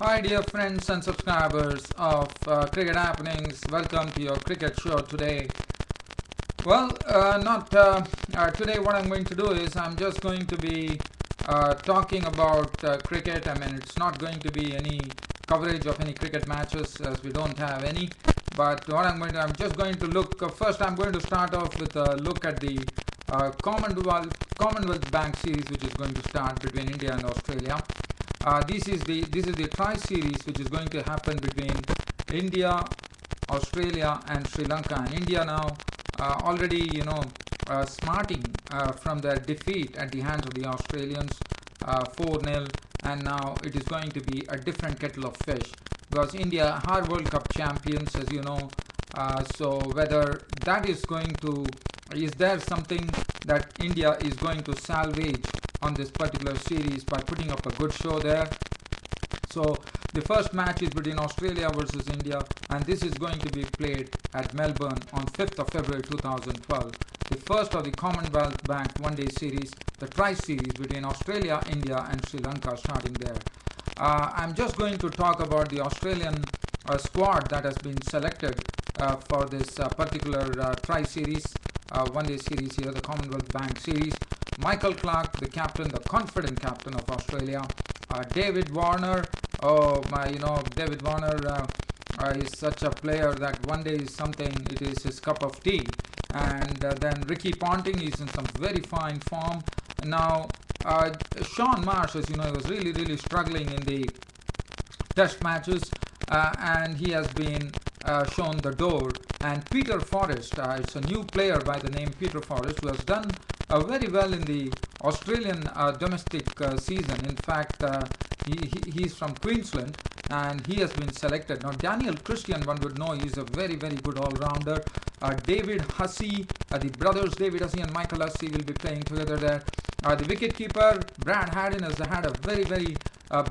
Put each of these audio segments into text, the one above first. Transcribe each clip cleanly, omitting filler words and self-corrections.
Hi dear friends and subscribers of Cricket Happenings. Welcome to your cricket show today. Well, not today. What I'm going to do is I'm just going to be talking about cricket. I mean, it's not going to be any coverage of any cricket matches as we don't have any. But what I'm just going to look. First, I'm going to start off with a look at the Commonwealth Bank series, which is going to start between India and Australia. This is the tri series which is going to happen between India, Australia, and Sri Lanka. And India now already smarting from their defeat at the hands of the Australians 4-0, and now it is going to be a different kettle of fish because India are World Cup champions, as you know. So whether that is there something that India is going to salvage on this particular series by putting up a good show there. So the first match is between Australia versus India, and this is going to be played at Melbourne on 5th of February 2012. The first of the Commonwealth Bank one-day series, the tri-series between Australia, India and Sri Lanka starting there. I'm just going to talk about the Australian squad that has been selected for this particular tri-series, one-day series here, the Commonwealth Bank series. Michael Clarke, the captain, the confident captain of Australia. David Warner, David Warner is such a player that one day is something, it is his cup of tea. And then Ricky Ponting is in some very fine form. Now, Shaun Marsh, as you know, was really struggling in the test matches, and he has been shown the door. And Peter Forrest, it's a new player by the name Peter Forrest, who has done very well in the Australian domestic season. In fact, he's from Queensland and he has been selected. Now Daniel Christian, one would know, he's a very good all-rounder. David Hussey, the brothers David Hussey and Michael Hussey will be playing together there. The wicket-keeper Brad Haddin has had a very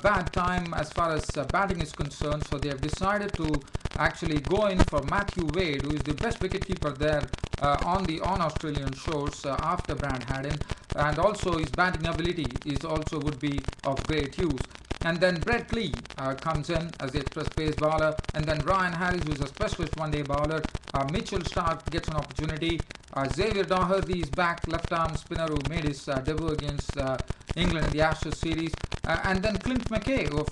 bad time as far as batting is concerned, so they have decided to actually go in for Matthew Wade, who is the best wicketkeeper there on Australian shores after Brad Haddin, and also his batting ability would be of great use. And then Brett Lee comes in as the express pace bowler, and then Ryan Harris, who is a specialist one-day bowler. Mitchell Starc gets an opportunity. Xavier Doherty is back, left-arm spinner who made his debut against England in the Ashes series. And then Clint McKay, of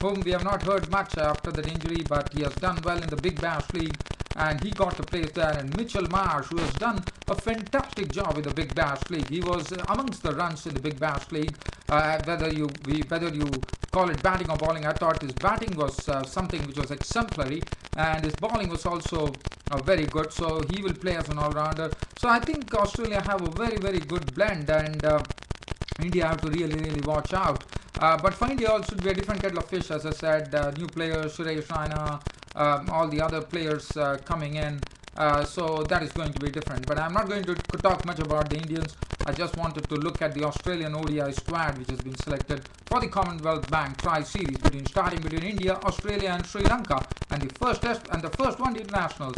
whom we have not heard much after that injury, but he has done well in the Big Bash League, and he got the place there. And Mitchell Marsh, who has done a fantastic job with the Big Bash League. He was amongst the runs in the Big Bash League. Whether you call it batting or bowling, I thought his batting was something which was exemplary, and his bowling was also very good. So he will play as an all-rounder. So I think Australia have a very good blend, and India have to really watch out. But for India also to be a different kettle of fish, as I said. New players, Suresh Raina, all the other players coming in. So that is going to be different. But I'm not going to talk much about the Indians. I just wanted to look at the Australian ODI squad which has been selected for the Commonwealth Bank tri-series starting between India, Australia and Sri Lanka. And the first test and the first one-day international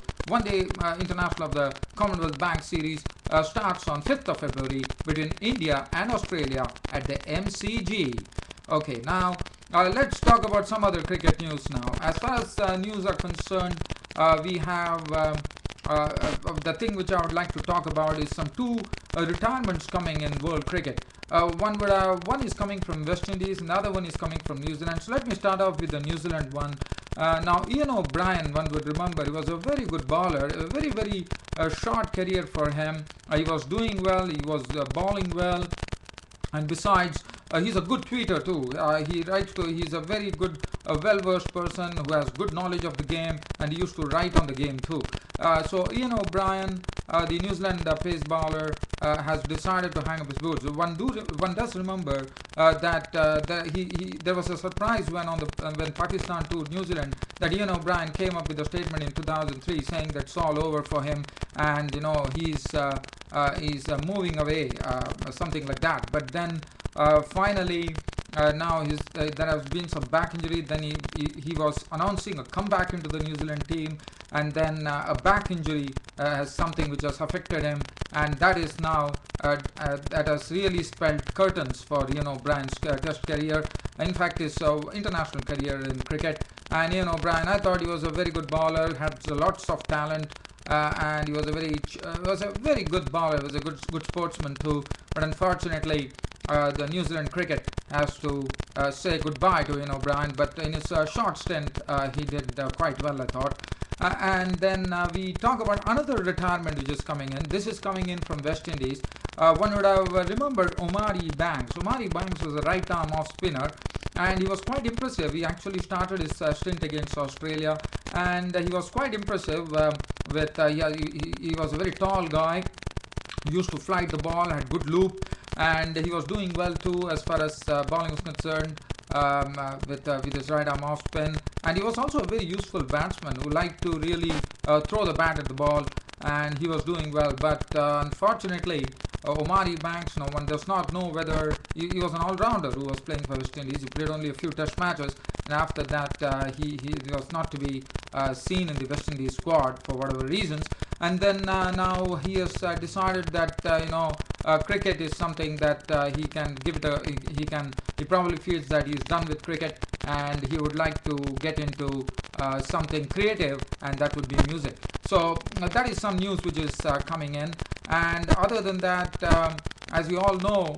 of the Commonwealth Bank series starts on 5th of February between India and Australia at the MCG. Okay, now let's talk about some other cricket news now. As far as news are concerned, we have the thing which I would like to talk about is some two retirements coming in world cricket. One is coming from West Indies and the other one is coming from New Zealand. So let me start off with the New Zealand one. Now Ian O'Brien, one would remember, he was a very good bowler, a very short career for him. He was doing well, he was bowling well, and besides he's a good tweeter too. He's a very good well-versed person who has good knowledge of the game, and he used to write on the game too. So Ian O'Brien, the New Zealand pace bowler, has decided to hang up his boots. One does remember that there was a surprise when Pakistan toured New Zealand, that Ian O'Brien came up with a statement in 2003 saying that it's all over for him, and he's moving away, something like that. But then finally, now there has been some back injury. Then he was announcing a comeback into the New Zealand team, and then a back injury has something which has affected him, and that is now that has really spelled curtains for Brian's test career. in fact his international career in cricket. And Brien, I thought he was a very good bowler, had lots of talent, and he was a very good bowler, was a good sportsman too. But unfortunately, the New Zealand cricket has to say goodbye to Brien. But in his short stint, he did quite well, I thought. And then we talk about another retirement which is coming in. This is coming in from West Indies. One would have remembered Omari Banks. Omari Banks was a right arm off spinner, and he was quite impressive. He actually started his stint against Australia, and he was quite impressive. He was a very tall guy, used to flight the ball, had good loop, and he was doing well too as far as bowling was concerned. With his right arm off spin, and he was also a very useful batsman who liked to really throw the bat at the ball, and he was doing well. But unfortunately, Omari Banks, one does not know whether he was an all-rounder who was playing for West Indies. He played only a few test matches, and after that he was not to be seen in the West Indies squad for whatever reasons. And then now he has decided that cricket is something that he can give it he probably feels that he's done with cricket, and he would like to get into something creative, and that would be music. So that is some news which is coming in. And other than that, as you all know,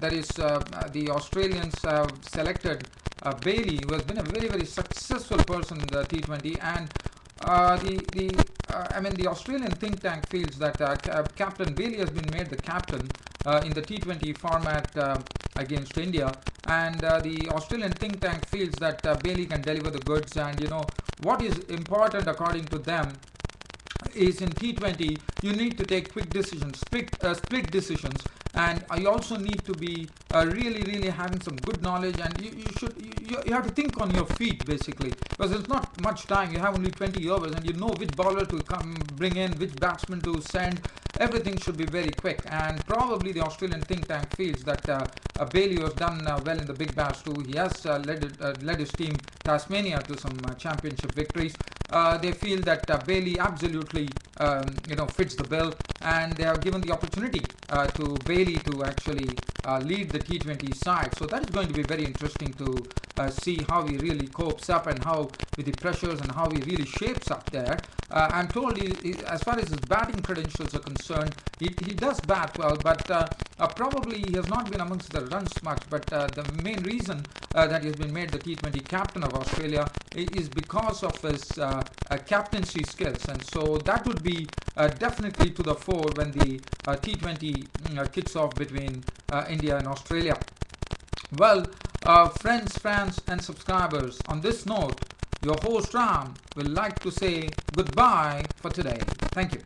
there is the Australians have selected Bailey, who has been a very successful person in the T20, and the Australian think tank feels that Captain Bailey has been made the captain in the T20 format against India, and the Australian think tank feels that Bailey can deliver the goods. And what is important according to them is in T20 you need to take quick decisions, split decisions, and you also need to be really having some good knowledge, and you have to think on your feet basically, because there's not much time. You have only 20 overs, and you know which bowler to bring in, which batsman to send. Everything should be very quick, and probably the Australian think tank feels that Bailey has done well in the Big Bash too. He has led his team Tasmania to some championship victories. They feel that Bailey absolutely fits the bill, and they have given the opportunity to Bailey to actually lead the T20 side. So that is going to be very interesting to see how he really copes up, and how with the pressures, and how he really shapes up there. I'm told as far as his batting credentials are concerned, he does bat well, but probably he has not been amongst the runs much. But the main reason that he has been made the T20 captain of Australia is because of his captaincy skills, and so that would be definitely to the fore when the T20 kicks off between India and Australia. Well, friends, fans and subscribers, on this note, your host Ram will like to say goodbye for today. Thank you.